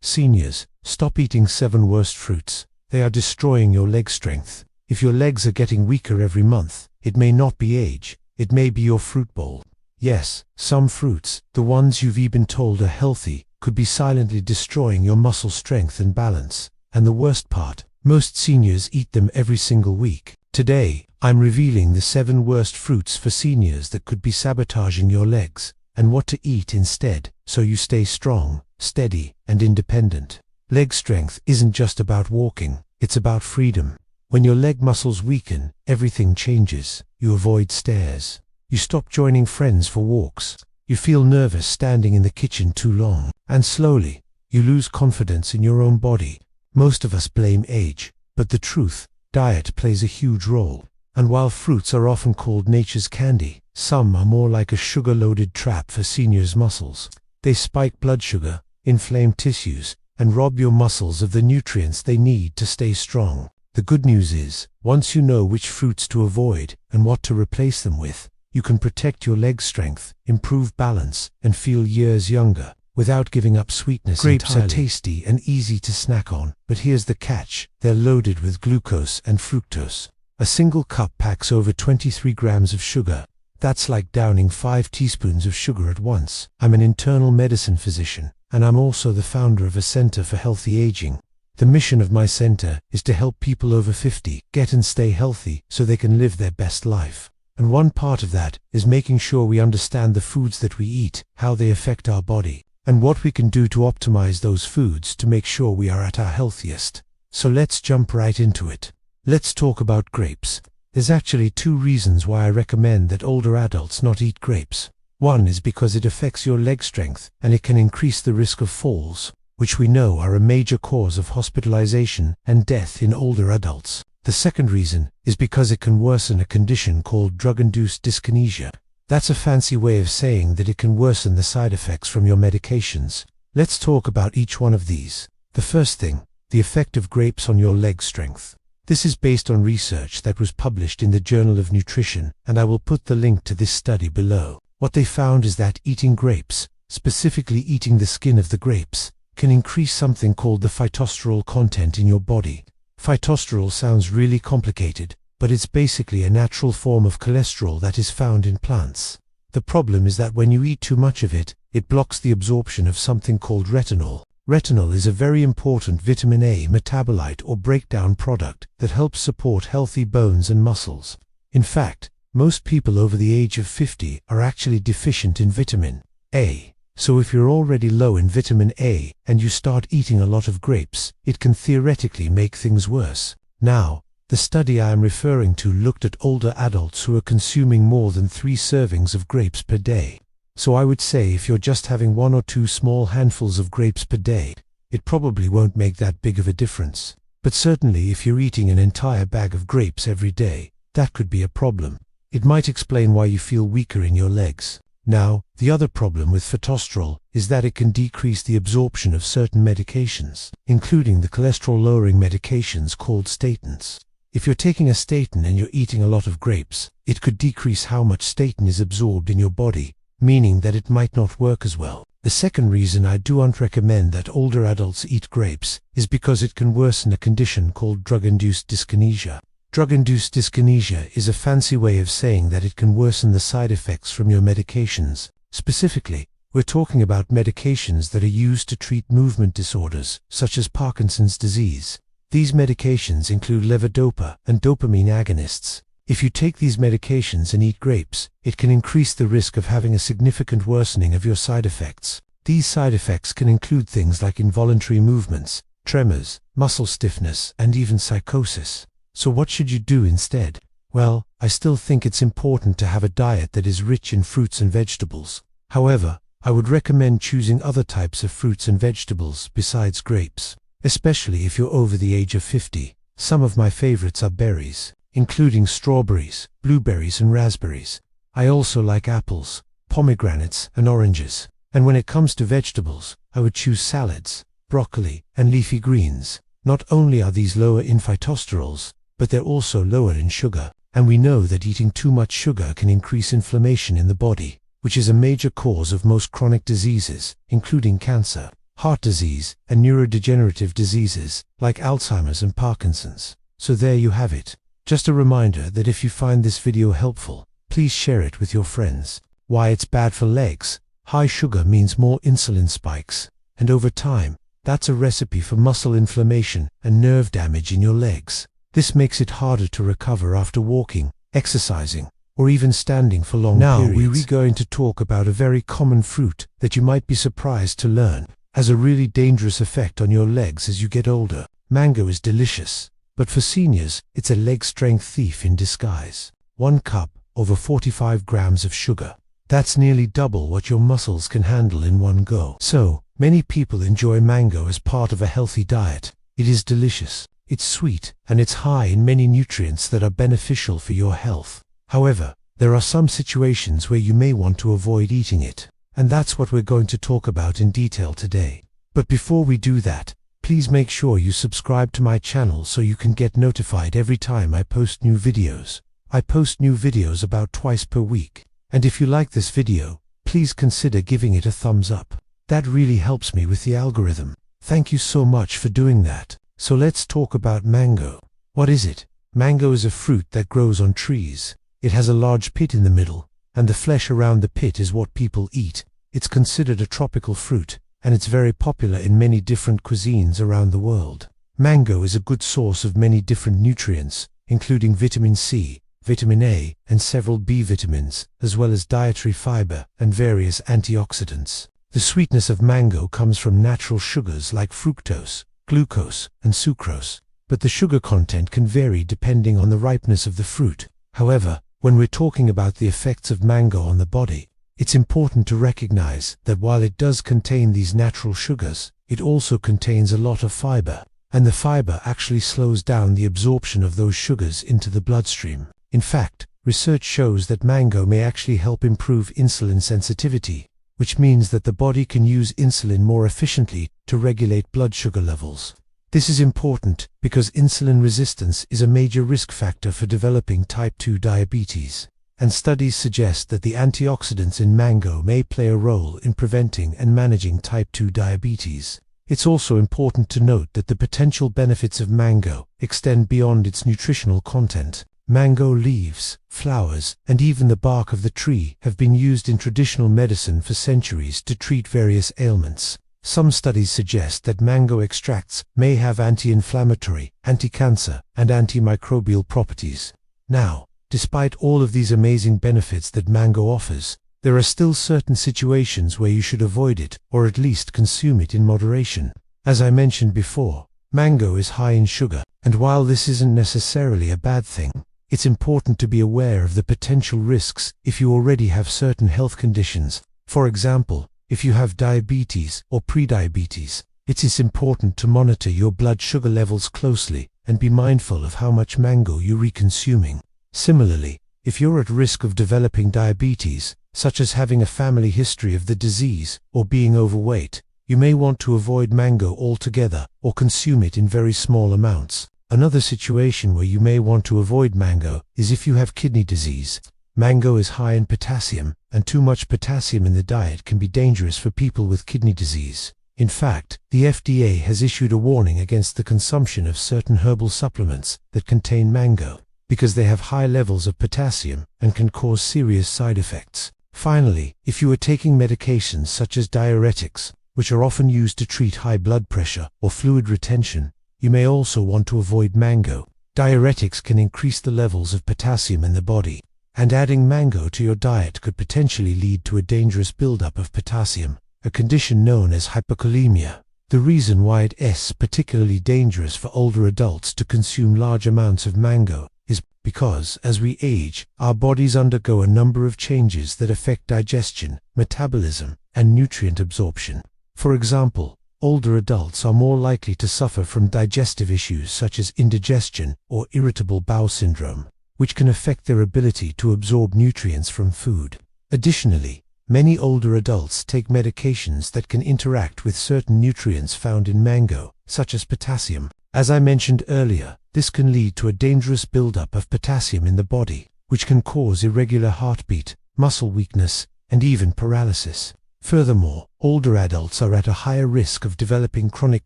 Seniors, stop eating 7 worst fruits. They are destroying your leg strength. If your legs are getting weaker every month, it may not be age, it may be your fruit bowl. Yes, some fruits, the ones you've been told are healthy, could be silently destroying your muscle strength and balance. And the worst part, most seniors eat them every single week. Today, I'm revealing the 7 worst fruits for seniors that could be sabotaging your legs, and what to eat instead, so you stay strong, steady, and independent. Leg strength isn't just about walking, it's about freedom. When your leg muscles weaken, everything changes. You avoid stairs. You stop joining friends for walks. You feel nervous standing in the kitchen too long. And slowly, you lose confidence in your own body. Most of us blame age, but the truth, diet plays a huge role. And while fruits are often called nature's candy, some are more like a sugar-loaded trap for seniors' muscles. They spike blood sugar, inflame tissues, and rob your muscles of the nutrients they need to stay strong. The good news is, once you know which fruits to avoid and what to replace them with, you can protect your leg strength, improve balance, and feel years younger, without giving up sweetness entirely. Grapes are tasty and easy to snack on, but here's the catch: they're loaded with glucose and fructose. A single cup packs over 23 grams of sugar. That's like downing 5 teaspoons of sugar at once. I'm an internal medicine physician, and I'm also the founder of a center for healthy aging. The mission of my center is to help people over 50 get and stay healthy so they can live their best life. And one part of that is making sure we understand the foods that we eat, how they affect our body, and what we can do to optimize those foods to make sure we are at our healthiest. So let's jump right into it. Let's talk about grapes. There's actually 2 reasons why I recommend that older adults not eat grapes. One is because it affects your leg strength and it can increase the risk of falls, which we know are a major cause of hospitalization and death in older adults. The second reason is because it can worsen a condition called drug-induced dyskinesia. That's a fancy way of saying that it can worsen the side effects from your medications. Let's talk about each one of these. The first thing, the effect of grapes on your leg strength. This is based on research that was published in the Journal of Nutrition, and I will put the link to this study below. What they found is that eating grapes, specifically eating the skin of the grapes, can increase something called the phytosterol content in your body. Phytosterol sounds really complicated, but it's basically a natural form of cholesterol that is found in plants. The problem is that when you eat too much of it, it blocks the absorption of something called retinol. Retinol is a very important vitamin A metabolite or breakdown product that helps support healthy bones and muscles. In fact, most people over the age of 50 are actually deficient in vitamin A. So if you're already low in vitamin A and you start eating a lot of grapes, it can theoretically make things worse. Now, the study I am referring to looked at older adults who are consuming more than 3 servings of grapes per day. So I would say if you're just having 1 or 2 small handfuls of grapes per day, it probably won't make that big of a difference. But certainly if you're eating an entire bag of grapes every day, that could be a problem. It might explain why you feel weaker in your legs. Now, the other problem with phytosterol is that it can decrease the absorption of certain medications, including the cholesterol-lowering medications called statins. If you're taking a statin and you're eating a lot of grapes, it could decrease how much statin is absorbed in your body, meaning that it might not work as well. The second reason I don't recommend that older adults eat grapes is because it can worsen a condition called drug-induced dyskinesia. Drug-induced dyskinesia is a fancy way of saying that it can worsen the side effects from your medications. Specifically, we're talking about medications that are used to treat movement disorders, such as Parkinson's disease. These medications include levodopa and dopamine agonists. If you take these medications and eat grapes, it can increase the risk of having a significant worsening of your side effects. These side effects can include things like involuntary movements, tremors, muscle stiffness, and even psychosis. So what should you do instead? Well, I still think it's important to have a diet that is rich in fruits and vegetables. However, I would recommend choosing other types of fruits and vegetables besides grapes, especially if you're over the age of 50. Some of my favorites are berries, including strawberries, blueberries, and raspberries. I also like apples, pomegranates, and oranges. And when it comes to vegetables, I would choose salads, broccoli, and leafy greens. Not only are these lower in phytosterols, but they're also lower in sugar. And we know that eating too much sugar can increase inflammation in the body, which is a major cause of most chronic diseases, including cancer. heart disease, and neurodegenerative diseases like Alzheimer's and Parkinson's. So there you have it. Just a reminder that if you find this video helpful, please share it with your friends. Why it's bad for legs. High sugar means more insulin spikes, and over time, that's a recipe for muscle inflammation and nerve damage in your legs. This makes it harder to recover after walking, exercising, or even standing for long periods. Now we're going to talk about a very common fruit that you might be surprised to learn has a really dangerous effect on your legs as you get older. Mango is delicious, but for seniors, it's a leg strength thief in disguise. 1 cup, over 45 grams of sugar. That's nearly double what your muscles can handle in one go. So, many people enjoy mango as part of a healthy diet. It is delicious, it's sweet, and it's high in many nutrients that are beneficial for your health. However, there are some situations where you may want to avoid eating it, and that's what we're going to talk about in detail today. But before we do that, please make sure you subscribe to my channel so you can get notified every time I post new videos. I post new videos about twice per week. And if you like this video, please consider giving it a thumbs up. That really helps me with the algorithm. Thank you so much for doing that. So let's talk about mango. What is it? Mango is a fruit that grows on trees. It has a large pit in the middle, and the flesh around the pit is what people eat. It's considered a tropical fruit, and it's very popular in many different cuisines around the world. Mango is a good source of many different nutrients, including vitamin C, vitamin A, and several B vitamins, as well as dietary fiber and various antioxidants. The sweetness of mango comes from natural sugars like fructose, glucose, and sucrose, but the sugar content can vary depending on the ripeness of the fruit. However, when we're talking about the effects of mango on the body, it's important to recognize that while it does contain these natural sugars, it also contains a lot of fiber, and the fiber actually slows down the absorption of those sugars into the bloodstream. In fact, research shows that mango may actually help improve insulin sensitivity, which means that the body can use insulin more efficiently to regulate blood sugar levels. This is important because insulin resistance is a major risk factor for developing type 2 diabetes, and studies suggest that the antioxidants in mango may play a role in preventing and managing type 2 diabetes. It's also important to note that the potential benefits of mango extend beyond its nutritional content. Mango leaves, flowers, and even the bark of the tree have been used in traditional medicine for centuries to treat various ailments. Some studies suggest that mango extracts may have anti-inflammatory, anti-cancer, and antimicrobial properties. Now, despite all of these amazing benefits that mango offers, there are still certain situations where you should avoid it, or at least consume it in moderation. As I mentioned before, mango is high in sugar, and while this isn't necessarily a bad thing, it's important to be aware of the potential risks if you already have certain health conditions. For example, if you have diabetes or prediabetes, it is important to monitor your blood sugar levels closely and be mindful of how much mango you're consuming. Similarly, if you're at risk of developing diabetes, such as having a family history of the disease or being overweight, you may want to avoid mango altogether or consume it in very small amounts. Another situation where you may want to avoid mango is if you have kidney disease. Mango is high in potassium, and too much potassium in the diet can be dangerous for people with kidney disease. In fact, the FDA has issued a warning against the consumption of certain herbal supplements that contain mango, because they have high levels of potassium and can cause serious side effects. Finally, if you are taking medications such as diuretics, which are often used to treat high blood pressure or fluid retention, you may also want to avoid mango. Diuretics can increase the levels of potassium in the body, and adding mango to your diet could potentially lead to a dangerous buildup of potassium, a condition known as hypokalemia. The reason why it is particularly dangerous for older adults to consume large amounts of mango is because, as we age, our bodies undergo a number of changes that affect digestion, metabolism, and nutrient absorption. For example, older adults are more likely to suffer from digestive issues such as indigestion or irritable bowel syndrome, which can affect their ability to absorb nutrients from food. Additionally, many older adults take medications that can interact with certain nutrients found in mango, such as potassium. As I mentioned earlier, this can lead to a dangerous buildup of potassium in the body, which can cause irregular heartbeat, muscle weakness, and even paralysis. Furthermore, older adults are at a higher risk of developing chronic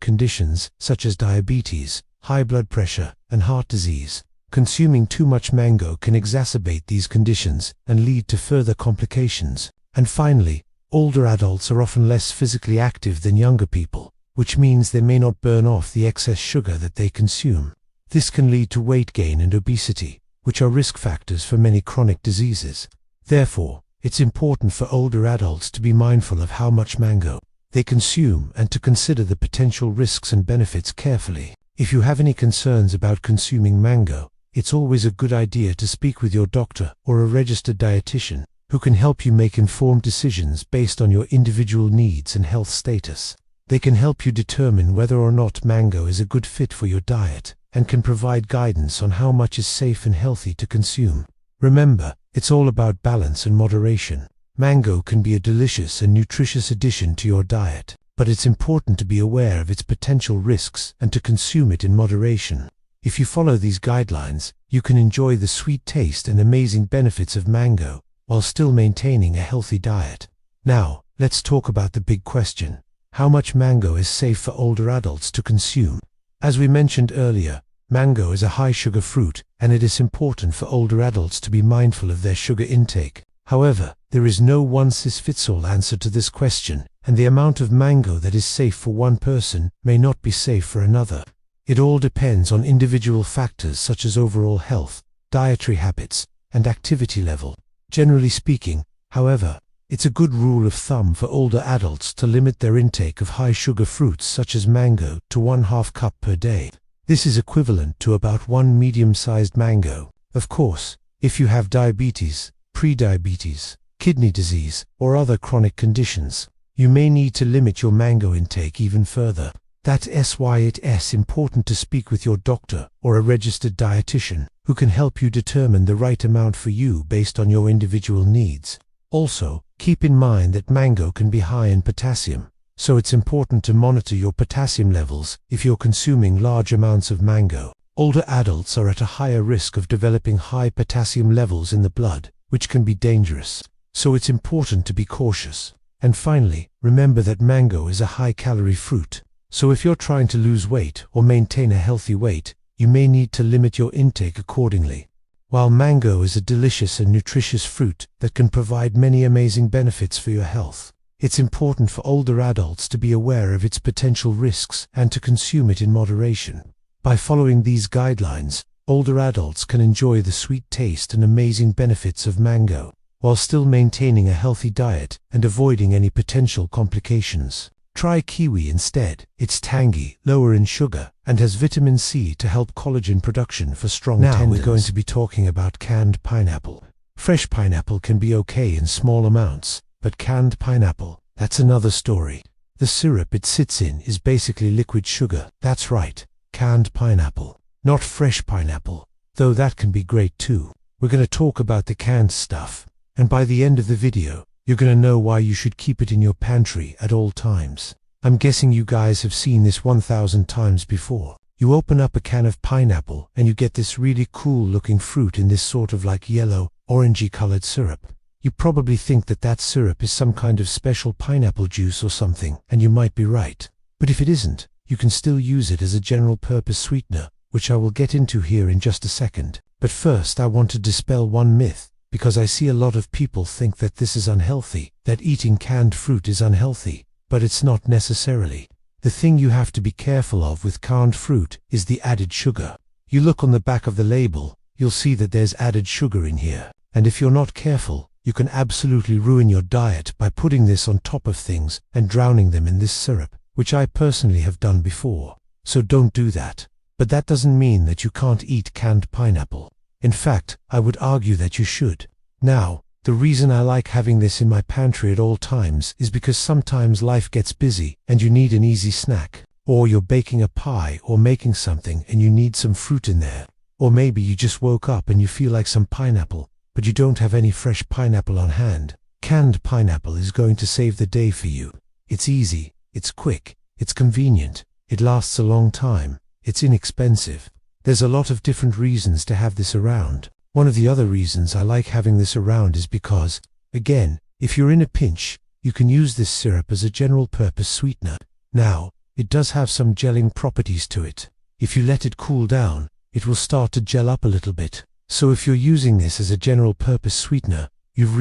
conditions such as diabetes, high blood pressure, and heart disease. Consuming too much mango can exacerbate these conditions and lead to further complications. And finally, older adults are often less physically active than younger people, which means they may not burn off the excess sugar that they consume. This can lead to weight gain and obesity, which are risk factors for many chronic diseases. Therefore, it's important for older adults to be mindful of how much mango they consume and to consider the potential risks and benefits carefully. If you have any concerns about consuming mango, it's always a good idea to speak with your doctor or a registered dietitian who can help you make informed decisions based on your individual needs and health status. They can help you determine whether or not mango is a good fit for your diet and can provide guidance on how much is safe and healthy to consume. Remember, it's all about balance and moderation. Mango can be a delicious and nutritious addition to your diet, but it's important to be aware of its potential risks and to consume it in moderation. If you follow these guidelines, you can enjoy the sweet taste and amazing benefits of mango while still maintaining a healthy diet. Now, let's talk about the big question: how much mango is safe for older adults to consume? As we mentioned earlier, mango is a high-sugar fruit, and it is important for older adults to be mindful of their sugar intake. However, there is no one-size-fits-all answer to this question, and the amount of mango that is safe for one person may not be safe for another. It all depends on individual factors such as overall health, dietary habits, and activity level. Generally speaking, however, it's a good rule of thumb for older adults to limit their intake of high-sugar fruits such as mango to 1/2 cup per day. This is equivalent to about one medium-sized mango. Of course, if you have diabetes, prediabetes, kidney disease, or other chronic conditions, you may need to limit your mango intake even further. That's why it's important to speak with your doctor or a registered dietitian who can help you determine the right amount for you based on your individual needs. Also, keep in mind that mango can be high in potassium, so it's important to monitor your potassium levels if you're consuming large amounts of mango. Older adults are at a higher risk of developing high potassium levels in the blood, which can be dangerous, so it's important to be cautious. And finally, remember that mango is a high-calorie fruit, so if you're trying to lose weight or maintain a healthy weight, you may need to limit your intake accordingly. While mango is a delicious and nutritious fruit that can provide many amazing benefits for your health, it's important for older adults to be aware of its potential risks and to consume it in moderation. By following these guidelines, older adults can enjoy the sweet taste and amazing benefits of mango, while still maintaining a healthy diet and avoiding any potential complications. Try kiwi instead. It's tangy, lower in sugar, and has vitamin C to help collagen production for strong tendons. Now we're going to be talking about canned pineapple. Fresh pineapple can be okay in small amounts, but canned pineapple, that's another story. The syrup it sits in is basically liquid sugar. That's right, canned pineapple, not fresh pineapple, though that can be great too. We're going to talk about the canned stuff, and by the end of the video, you're going to know why you should keep it in your pantry at all times. I'm guessing you guys have seen this 1,000 times before. You open up a can of pineapple and you get this really cool looking fruit in this sort of like yellow, orangey colored syrup. You probably think that that syrup is some kind of special pineapple juice or something, and you might be right. But if it isn't, you can still use it as a general purpose sweetener, which I will get into here in just a second. But first I want to dispel one myth, because I see a lot of people think that this is unhealthy, that eating canned fruit is unhealthy, but it's not necessarily. The thing you have to be careful of with canned fruit is the added sugar. You look on the back of the label, you'll see that there's added sugar in here, and if you're not careful, you can absolutely ruin your diet by putting this on top of things and drowning them in this syrup, which I personally have done before. So don't do that. But that doesn't mean that you can't eat canned pineapple. In fact, I would argue that you should. Now, the reason I like having this in my pantry at all times is because sometimes life gets busy and you need an easy snack. Or you're baking a pie or making something and you need some fruit in there. Or maybe you just woke up and you feel like some pineapple, but you don't have any fresh pineapple on hand. Canned pineapple is going to save the day for you. It's easy, it's quick, it's convenient, it lasts a long time, it's inexpensive. There's a lot of different reasons to have this around. One of the other reasons I like having this around is because, again, if you're in a pinch, You can use this syrup as a general purpose sweetener. Now, it does have some gelling properties to it. If you let it cool down, it will start to gel up a little bit. So if you're using this as a general purpose sweetener, you've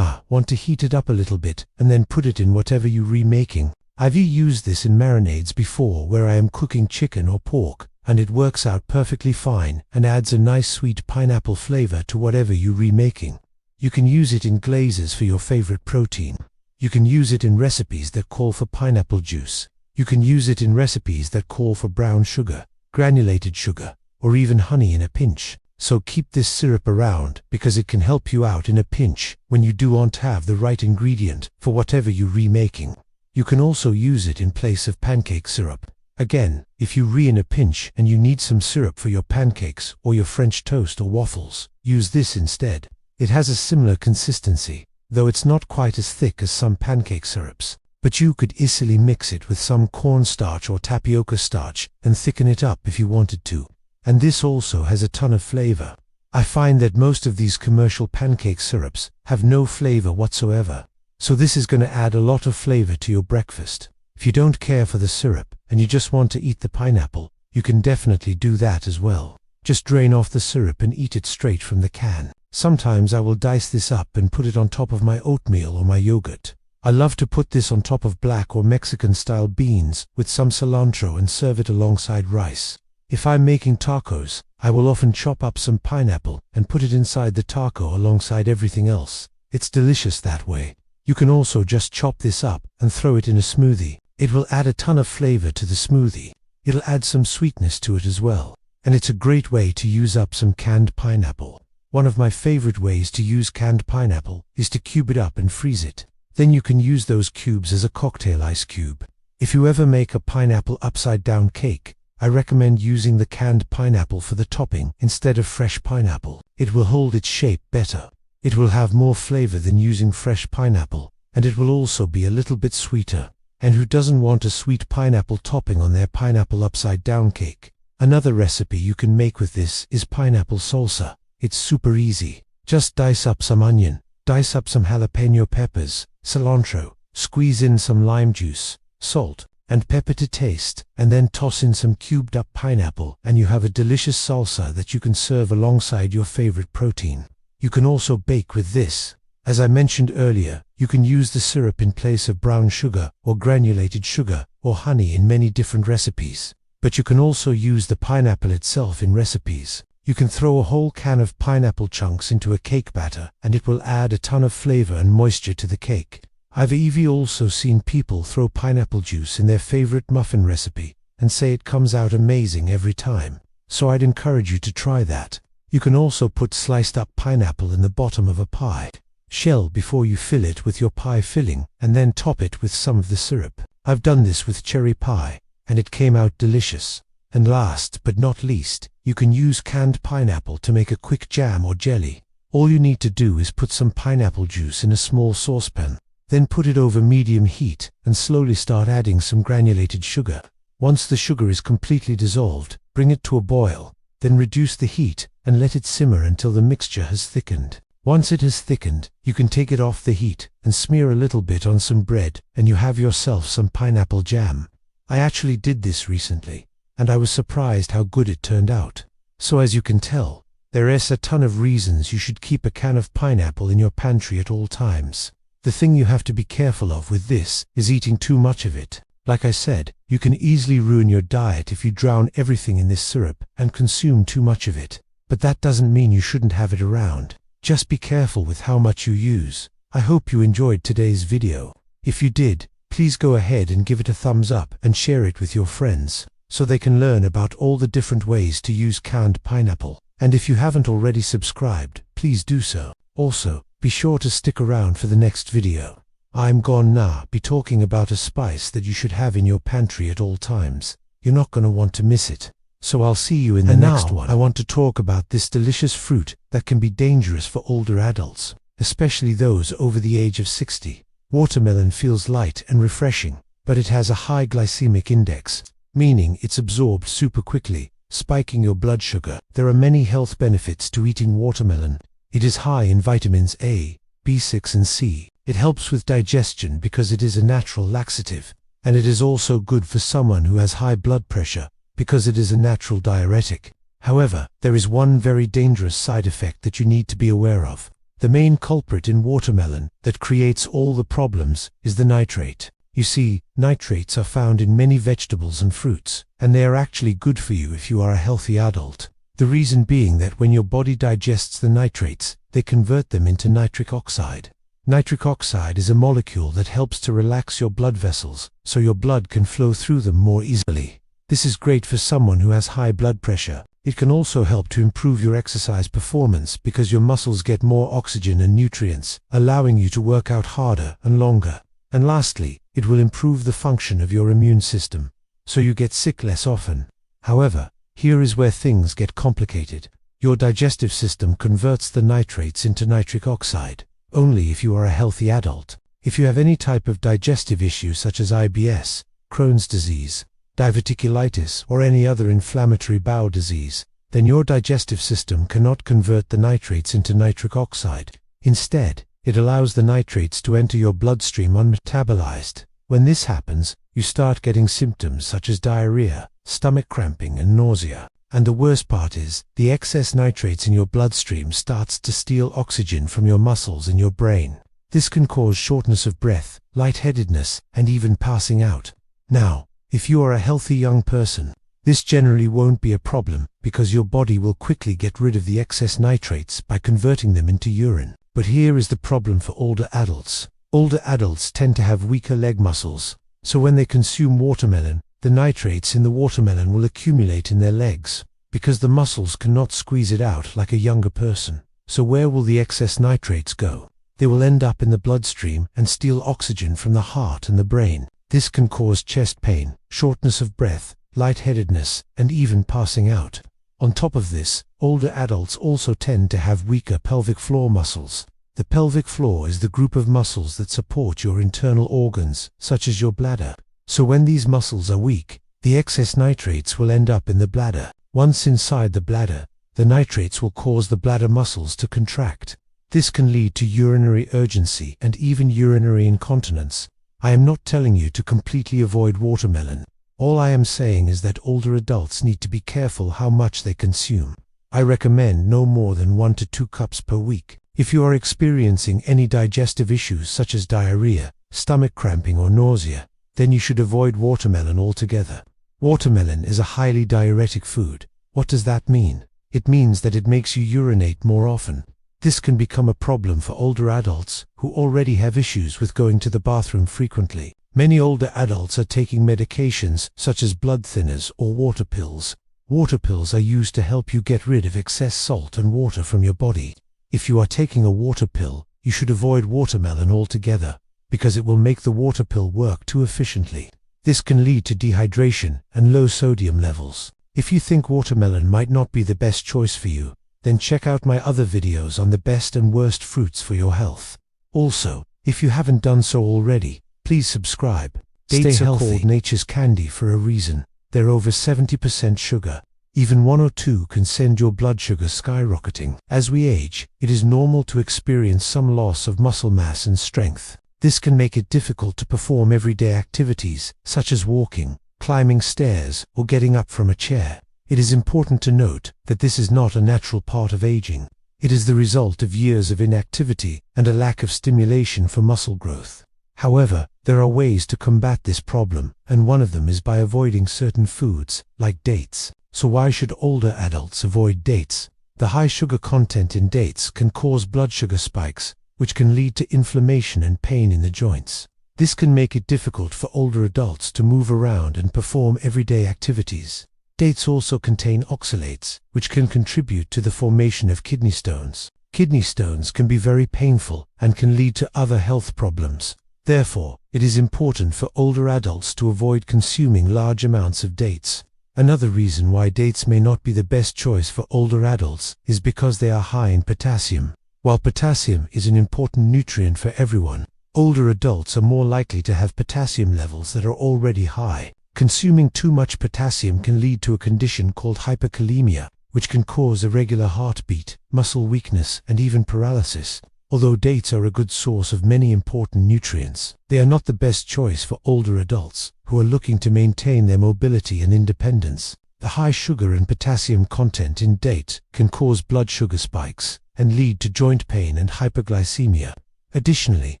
want to heat it up a little bit and then put it in whatever you're remaking. I've used this in marinades before where I am cooking chicken or pork, and it works out perfectly fine and adds a nice sweet pineapple flavor to whatever you're remaking. You can use it in glazes for your favorite protein. You can use it in recipes that call for pineapple juice. You can use it in recipes that call for brown sugar, granulated sugar, or even honey in a pinch. So keep this syrup around because it can help you out in a pinch when you do want to have the right ingredient for whatever you're remaking. You can also use it in place of pancake syrup. Again, if you're in a pinch and you need some syrup for your pancakes or your French toast or waffles, use this instead. It has a similar consistency, though it's not quite as thick as some pancake syrups. But you could easily mix it with some cornstarch or tapioca starch and thicken it up if you wanted to. And this also has a ton of flavor. I find that most of these commercial pancake syrups have no flavor whatsoever. So this is going to add a lot of flavor to your breakfast. If you don't care for the syrup and you just want to eat the pineapple, you can definitely do that as well. Just drain off the syrup and eat it straight from the can. Sometimes I will dice this up and put it on top of my oatmeal or my yogurt. I love to put this on top of black or Mexican style beans with some cilantro and serve it alongside rice. If I'm making tacos, I will often chop up some pineapple and put it inside the taco alongside everything else. It's delicious that way. You can also just chop this up and throw it in a smoothie. It will add a ton of flavor to the smoothie. It'll add some sweetness to it as well. And it's a great way to use up some canned pineapple. One of my favorite ways to use canned pineapple is to cube it up and freeze it. Then you can use those cubes as a cocktail ice cube. If you ever make a pineapple upside down cake, I recommend using the canned pineapple for the topping instead of fresh pineapple. It will hold its shape better. It will have more flavor than using fresh pineapple, and it will also be a little bit sweeter. And who doesn't want a sweet pineapple topping on their pineapple upside down cake? Another recipe you can make with this is pineapple salsa. It's super easy. Just dice up some onion, dice up some jalapeno peppers, cilantro, squeeze in some lime juice, salt, and pepper to taste, and then toss in some cubed up pineapple, and you have a delicious salsa that you can serve alongside your favorite protein. You can also bake with this. As I mentioned earlier, you can use the syrup in place of brown sugar or granulated sugar or honey in many different recipes. But you can also use the pineapple itself in recipes. You can throw a whole can of pineapple chunks into a cake batter and it will add a ton of flavor and moisture to the cake. I've even also seen people throw pineapple juice in their favorite muffin recipe and say it comes out amazing every time. So I'd encourage you to try that. You can also put sliced up pineapple in the bottom of a pie shell before you fill it with your pie filling and then top it with some of the syrup. I've done this with cherry pie and it came out delicious. And last but not least, you can use canned pineapple to make a quick jam or jelly. All you need to do is put some pineapple juice in a small saucepan, then put it over medium heat and slowly start adding some granulated sugar. Once the sugar is completely dissolved, bring it to a boil, then reduce the heat and let it simmer until the mixture has thickened. Once it has thickened, you can take it off the heat and smear a little bit on some bread and you have yourself some pineapple jam. I actually did this recently, and I was surprised how good it turned out. So as you can tell, there is a ton of reasons you should keep a can of pineapple in your pantry at all times. The thing you have to be careful of with this is eating too much of it. Like I said, you can easily ruin your diet if you drown everything in this syrup and consume too much of it. But that doesn't mean you shouldn't have it around. Just be careful with how much you use. I hope you enjoyed today's video. If you did, please go ahead and give it a thumbs up and share it with your friends, so they can learn about all the different ways to use canned pineapple. And if you haven't already subscribed, please do so. Also, be sure to stick around for the next video. I'm gonna be talking about a spice that you should have in your pantry at all times. You're not gonna want to miss it. So I'll see you in the next one. I want to talk about this delicious fruit that can be dangerous for older adults, especially those over the age of 60. Watermelon feels light and refreshing, but it has a high glycemic index, meaning it's absorbed super quickly, spiking your blood sugar. There are many health benefits to eating watermelon. It is high in vitamins A, B6 and C, It helps with digestion because it is a natural laxative, and it is also good for someone who has high blood pressure because it is a natural diuretic. However, there is one very dangerous side effect that you need to be aware of. The main culprit in watermelon that creates all the problems is the nitrate. You see, nitrates are found in many vegetables and fruits, and they are actually good for you if you are a healthy adult. The reason being that when your body digests the nitrates, they convert them into nitric oxide. Nitric oxide is a molecule that helps to relax your blood vessels, so your blood can flow through them more easily. This is great for someone who has high blood pressure. It can also help to improve your exercise performance because your muscles get more oxygen and nutrients, allowing you to work out harder and longer. And lastly, it will improve the function of your immune system, so you get sick less often. However, here is where things get complicated. Your digestive system converts the nitrates into nitric oxide only if you are a healthy adult. If you have any type of digestive issue such as IBS, Crohn's disease, diverticulitis, or any other inflammatory bowel disease, then your digestive system cannot convert the nitrates into nitric oxide. Instead, it allows the nitrates to enter your bloodstream unmetabolized. When this happens, you start getting symptoms such as diarrhea, stomach cramping, and nausea. And the worst part is, the excess nitrates in your bloodstream starts to steal oxygen from your muscles and your brain. This can cause shortness of breath, lightheadedness, and even passing out. Now, if you are a healthy young person, this generally won't be a problem because your body will quickly get rid of the excess nitrates by converting them into urine. But here is the problem for older adults. Older adults tend to have weaker leg muscles, so when they consume watermelon, the nitrates in the watermelon will accumulate in their legs, because the muscles cannot squeeze it out like a younger person. So where will the excess nitrates go? They will end up in the bloodstream and steal oxygen from the heart and the brain. This can cause chest pain, shortness of breath, lightheadedness, and even passing out. On top of this, older adults also tend to have weaker pelvic floor muscles. The pelvic floor is the group of muscles that support your internal organs, such as your bladder. So when these muscles are weak, the excess nitrates will end up in the bladder. Once inside the bladder, the nitrates will cause the bladder muscles to contract. This can lead to urinary urgency and even urinary incontinence. I am not telling you to completely avoid watermelon. All I am saying is that older adults need to be careful how much they consume. I recommend no more than 1 to 2 cups per week. If you are experiencing any digestive issues such as diarrhea, stomach cramping, or nausea, then you should avoid watermelon altogether. Watermelon is a highly diuretic food. What does that mean? It means that it makes you urinate more often. This can become a problem for older adults who already have issues with going to the bathroom frequently. Many older adults are taking medications such as blood thinners or water pills. Water pills are used to help you get rid of excess salt and water from your body. If you are taking a water pill, you should avoid watermelon altogether, because it will make the water pill work too efficiently. This can lead to dehydration and low sodium levels. If you think watermelon might not be the best choice for you, then check out my other videos on the best and worst fruits for your health. Also, if you haven't done so already, please subscribe. Dates are called nature's candy for a reason. They're over 70% sugar. Even 1 or 2 can send your blood sugar skyrocketing. As we age, it is normal to experience some loss of muscle mass and strength. This can make it difficult to perform everyday activities, such as walking, climbing stairs, or getting up from a chair. It is important to note that this is not a natural part of aging. It is the result of years of inactivity and a lack of stimulation for muscle growth. However, there are ways to combat this problem, and one of them is by avoiding certain foods, like dates. So why should older adults avoid dates? The high sugar content in dates can cause blood sugar spikes, which can lead to inflammation and pain in the joints. This can make it difficult for older adults to move around and perform everyday activities. Dates also contain oxalates, which can contribute to the formation of kidney stones. Kidney stones can be very painful and can lead to other health problems. Therefore, it is important for older adults to avoid consuming large amounts of dates. Another reason why dates may not be the best choice for older adults is because they are high in potassium. While potassium is an important nutrient for everyone, older adults are more likely to have potassium levels that are already high. Consuming too much potassium can lead to a condition called hyperkalemia, which can cause irregular heartbeat, muscle weakness, and even paralysis. Although dates are a good source of many important nutrients, they are not the best choice for older adults who are looking to maintain their mobility and independence. The high sugar and potassium content in dates can cause blood sugar spikes and lead to joint pain and hyperglycemia. Additionally,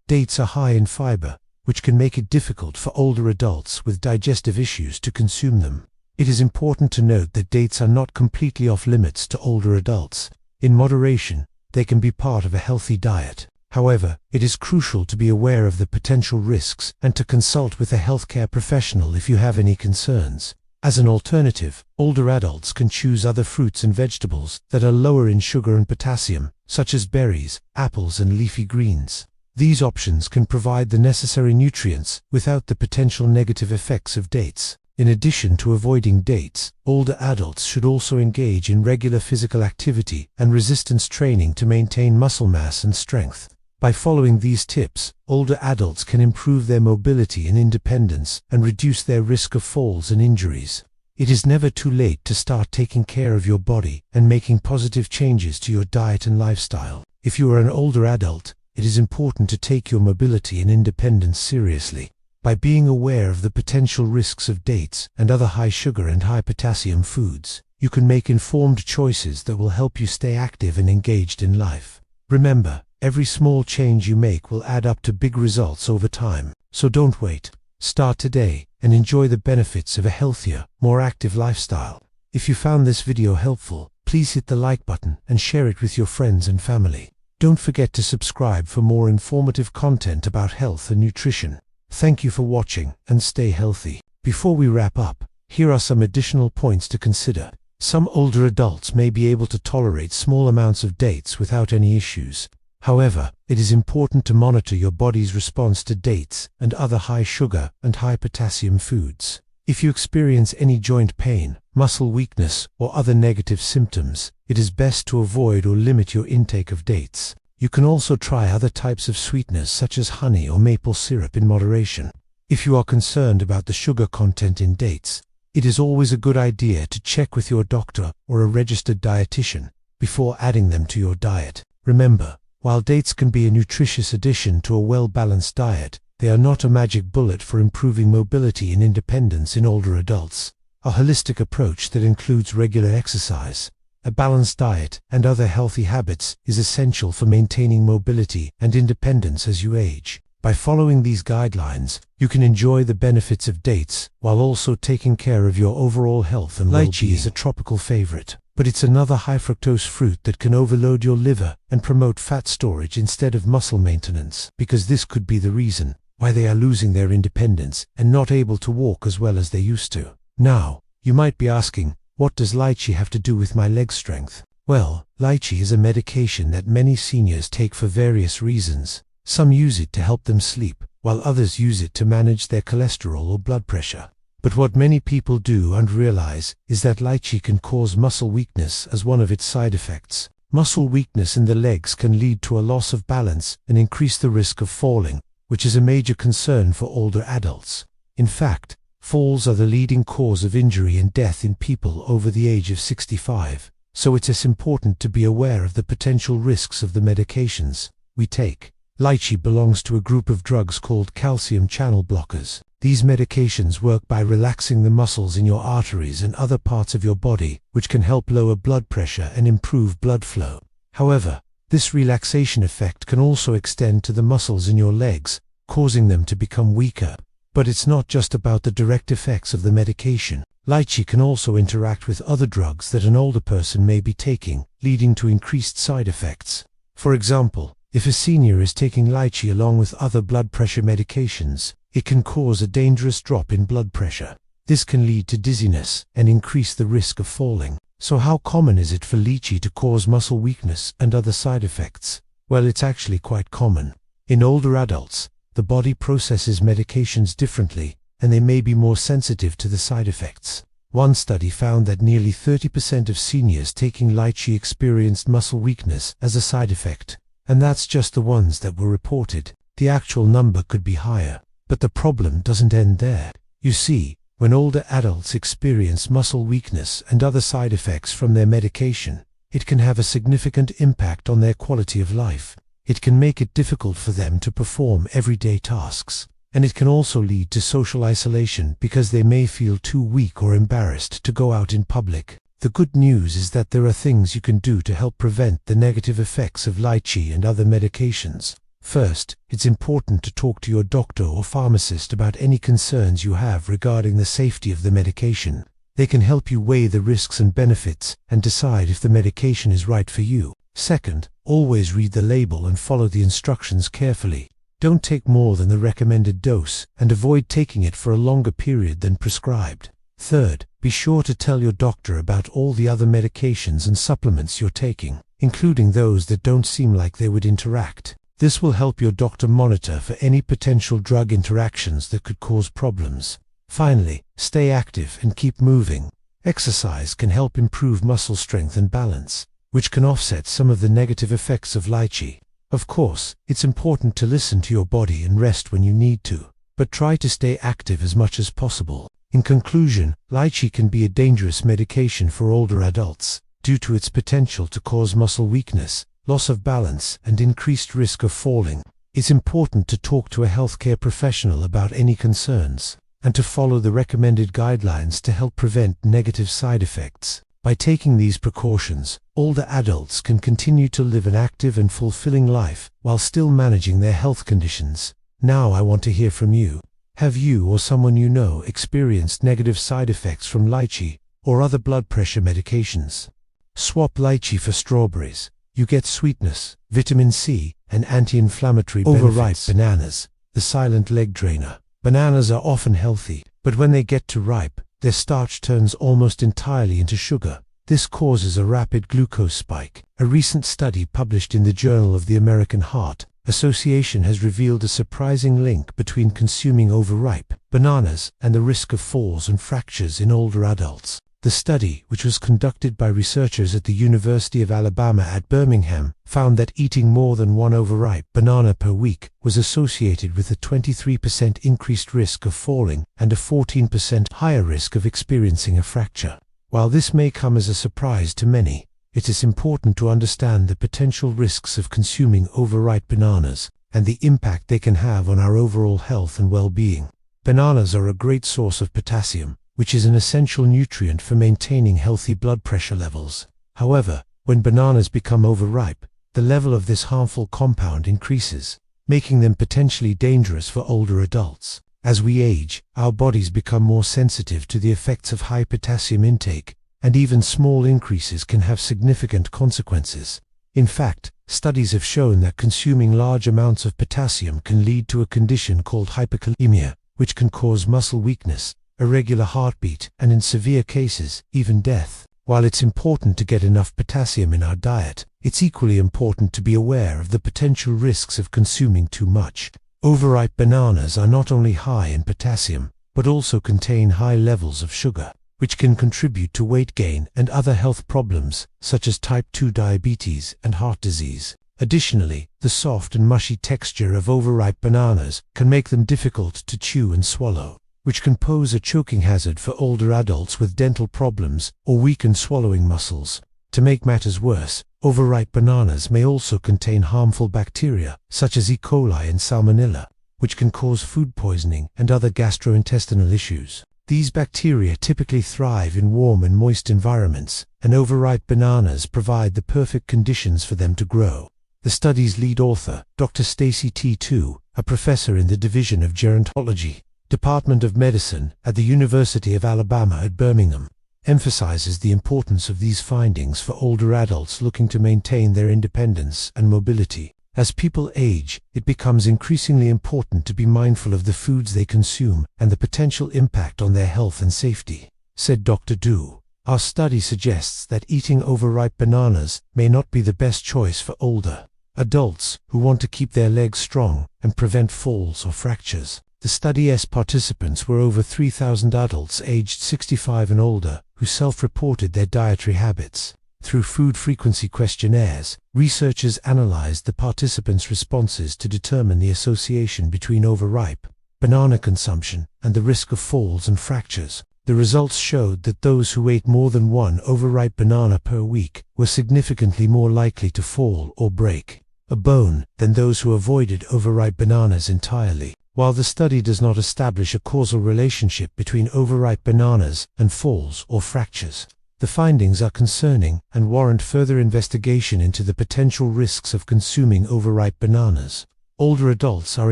dates are high in fiber, which can make it difficult for older adults with digestive issues to consume them. It is important to note that dates are not completely off limits to older adults. In moderation, they can be part of a healthy diet. However, it is crucial to be aware of the potential risks and to consult with a healthcare professional if you have any concerns. As an alternative, older adults can choose other fruits and vegetables that are lower in sugar and potassium, such as berries, apples, and leafy greens. These options can provide the necessary nutrients without the potential negative effects of dates. In addition to avoiding dates, older adults should also engage in regular physical activity and resistance training to maintain muscle mass and strength. By following these tips, older adults can improve their mobility and independence and reduce their risk of falls and injuries. It is never too late to start taking care of your body and making positive changes to your diet and lifestyle. If you are an older adult, it is important to take your mobility and independence seriously. By being aware of the potential risks of dates and other high sugar and high potassium foods, you can make informed choices that will help you stay active and engaged in life. Remember, every small change you make will add up to big results over time, so don't wait. Start today and enjoy the benefits of a healthier, more active lifestyle. If you found this video helpful, please hit the like button and share it with your friends and family. Don't forget to subscribe for more informative content about health and nutrition. Thank you for watching and stay healthy. Before we wrap up, here are some additional points to consider. Some older adults may be able to tolerate small amounts of dates without any issues. However, it is important to monitor your body's response to dates and other high sugar and high potassium foods. If you experience any joint pain, muscle weakness, or other negative symptoms, it is best to avoid or limit your intake of dates. You can also try other types of sweeteners such as honey or maple syrup in moderation. If you are concerned about the sugar content in dates, it is always a good idea to check with your doctor or a registered dietitian before adding them to your diet. Remember, while dates can be a nutritious addition to a well-balanced diet, they are not a magic bullet for improving mobility and independence in older adults. A holistic approach that includes regular exercise, a balanced diet, and other healthy habits is essential for maintaining mobility and independence as you age. By following these guidelines, you can enjoy the benefits of dates while also taking care of your overall health and well-being. Lychee is a tropical favorite, but it's another high-fructose fruit that can overload your liver and promote fat storage instead of muscle maintenance, because this could be the reason why they are losing their independence and not able to walk as well as they used to. Now, you might be asking, what does lychee have to do with my leg strength? Well, lychee is a medication that many seniors take for various reasons. Some use it to help them sleep, while others use it to manage their cholesterol or blood pressure. But what many people do and realize is that lychee can cause muscle weakness as one of its side effects. Muscle weakness in the legs can lead to a loss of balance and increase the risk of falling, which is a major concern for older adults. In fact, falls are the leading cause of injury and death in people over the age of 65, so it's important to be aware of the potential risks of the medications we take. Lychee belongs to a group of drugs called calcium channel blockers. These medications work by relaxing the muscles in your arteries and other parts of your body, which can help lower blood pressure and improve blood flow. However, this relaxation effect can also extend to the muscles in your legs, causing them to become weaker. But it's not just about the direct effects of the medication. Lychee can also interact with other drugs that an older person may be taking, leading to increased side effects. For example, if a senior is taking lychee along with other blood pressure medications, it can cause a dangerous drop in blood pressure. This can lead to dizziness and increase the risk of falling. So how common is it for lychee to cause muscle weakness and other side effects? Well, it's actually quite common. In older adults, the body processes medications differently, and they may be more sensitive to the side effects. One study found that nearly 30% of seniors taking lychee experienced muscle weakness as a side effect, and that's just the ones that were reported. The actual number could be higher. But the problem doesn't end there. You see, when older adults experience muscle weakness and other side effects from their medication, it can have a significant impact on their quality of life. it can make it difficult for them to perform everyday tasks. And it can also lead to social isolation because they may feel too weak or embarrassed to go out in public. The good news is that there are things you can do to help prevent the negative effects of lychee and other medications. First, it's important to talk to your doctor or pharmacist about any concerns you have regarding the safety of the medication. They can help you weigh the risks and benefits and decide if the medication is right for you. Second, always read the label and follow the instructions carefully. Don't take more than the recommended dose, and avoid taking it for a longer period than prescribed. Third, be sure to tell your doctor about all the other medications and supplements you're taking, including those that don't seem like they would interact. This will help your doctor monitor for any potential drug interactions that could cause problems. Finally, stay active and keep moving. Exercise can help improve muscle strength and balance, which can offset some of the negative effects of lychee. Of course, it's important to listen to your body and rest when you need to, but try to stay active as much as possible. In conclusion, lychee can be a dangerous medication for older adults due to its potential to cause muscle weakness, loss of balance, and increased risk of falling. It's important to talk to a healthcare professional about any concerns and to follow the recommended guidelines to help prevent negative side effects. By taking these precautions, older adults can continue to live an active and fulfilling life while still managing their health conditions. Now I want to hear from you. Have you or someone you know experienced negative side effects from lychee or other blood pressure medications? Swap lychee for strawberries. You get sweetness, vitamin C, and anti-inflammatory benefits. Overripe bananas, the silent leg drainer. Bananas are often healthy, but when they get too ripe, their starch turns almost entirely into sugar. This causes a rapid glucose spike. A recent study published in the Journal of the American Heart Association has revealed a surprising link between consuming overripe bananas and the risk of falls and fractures in older adults. The study, which was conducted by researchers at the University of Alabama at Birmingham, found that eating more than one overripe banana per week was associated with a 23% increased risk of falling and a 14% higher risk of experiencing a fracture. While this may come as a surprise to many, it is important to understand the potential risks of consuming overripe bananas and the impact they can have on our overall health and well-being. Bananas are a great source of potassium, which is an essential nutrient for maintaining healthy blood pressure levels. However, when bananas become overripe, the level of this harmful compound increases, making them potentially dangerous for older adults. As we age, our bodies become more sensitive to the effects of high potassium intake, and even small increases can have significant consequences. In fact, studies have shown that consuming large amounts of potassium can lead to a condition called hyperkalemia, which can cause muscle weakness, irregular heartbeat, and in severe cases, even death. While it's important to get enough potassium in our diet, it's equally important to be aware of the potential risks of consuming too much. Overripe bananas are not only high in potassium, but also contain high levels of sugar, which can contribute to weight gain and other health problems, such as type 2 diabetes and heart disease. Additionally, the soft and mushy texture of overripe bananas can make them difficult to chew and swallow, which can pose a choking hazard for older adults with dental problems or weakened swallowing muscles. To make matters worse, overripe bananas may also contain harmful bacteria, such as E. coli and Salmonella, which can cause food poisoning and other gastrointestinal issues. These bacteria typically thrive in warm and moist environments, and overripe bananas provide the perfect conditions for them to grow. The study's lead author, Dr. Stacy T. Tu, a professor in the Division of Gerontology, Department of Medicine at the University of Alabama at Birmingham, emphasizes the importance of these findings for older adults looking to maintain their independence and mobility. As people age, it becomes increasingly important to be mindful of the foods they consume and the potential impact on their health and safety, said Dr. Du. Our study suggests that eating overripe bananas may not be the best choice for older adults who want to keep their legs strong and prevent falls or fractures. The study's participants were over 3,000 adults aged 65 and older who self-reported their dietary habits. Through food frequency questionnaires, researchers analyzed the participants' responses to determine the association between overripe banana consumption and the risk of falls and fractures. The results showed that those who ate more than one overripe banana per week were significantly more likely to fall or break. a bone than those who avoided overripe bananas entirely. While the study does not establish a causal relationship between overripe bananas and falls or fractures, the findings are concerning and warrant further investigation into the potential risks of consuming overripe bananas. Older adults are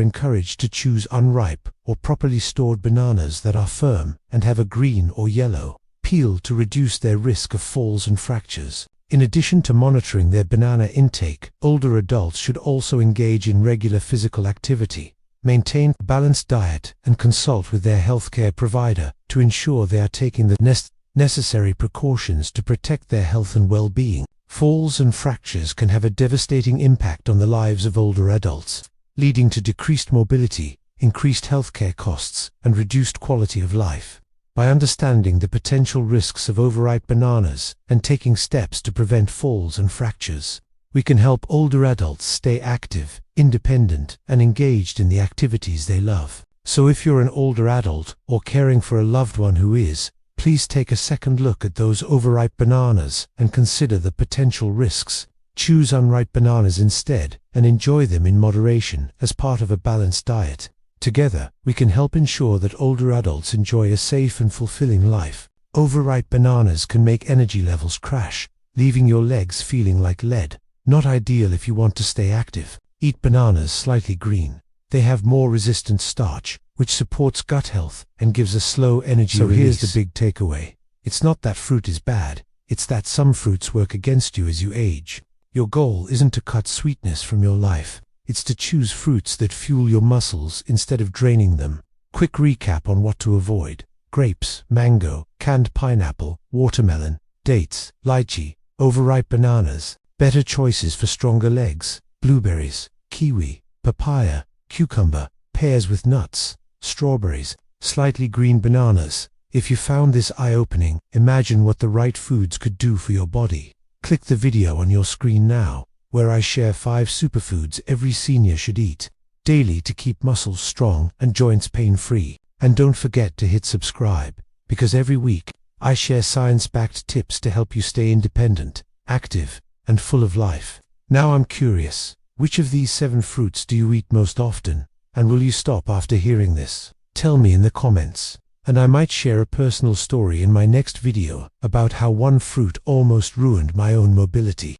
encouraged to choose unripe or properly stored bananas that are firm and have a green or yellow peel to reduce their risk of falls and fractures. In addition to monitoring their banana intake, older adults should also engage in regular physical activity, maintain a balanced diet, and consult with their healthcare provider to ensure they are taking the necessary precautions to protect their health and well-being. Falls and fractures can have a devastating impact on the lives of older adults, leading to decreased mobility, increased healthcare costs, and reduced quality of life. By understanding the potential risks of overripe bananas and taking steps to prevent falls and fractures, we can help older adults stay active, independent, and engaged in the activities they love. So if you're an older adult or caring for a loved one who is, please take a second look at those overripe bananas and consider the potential risks. Choose unripe bananas instead and enjoy them in moderation as part of a balanced diet. Together, we can help ensure that older adults enjoy a safe and fulfilling life. Overripe bananas can make energy levels crash, leaving your legs feeling like lead. Not ideal if you want to stay active. Eat bananas slightly green. They have more resistant starch, which supports gut health and gives a slow energy release. So here's the big takeaway. It's not that fruit is bad, it's that some fruits work against you as you age. Your goal isn't to cut sweetness from your life. It's to choose fruits that fuel your muscles instead of draining them. Quick recap on what to avoid: grapes, mango, canned pineapple, watermelon, dates, lychee, overripe bananas. Better choices for stronger legs: blueberries, kiwi, papaya, cucumber, pears with nuts, strawberries, slightly green bananas. If you found this eye-opening, imagine what the right foods could do for your body. Click the video on your screen now, where I share 5 superfoods every senior should eat daily to keep muscles strong and joints pain-free. And don't forget to hit subscribe, because every week I share science-backed tips to help you stay independent, active, and full of life. Now I'm curious, which of these 7 fruits do you eat most often? And will you stop after hearing this? Tell me in the comments, and I might share a personal story in my next video about how one fruit almost ruined my own mobility.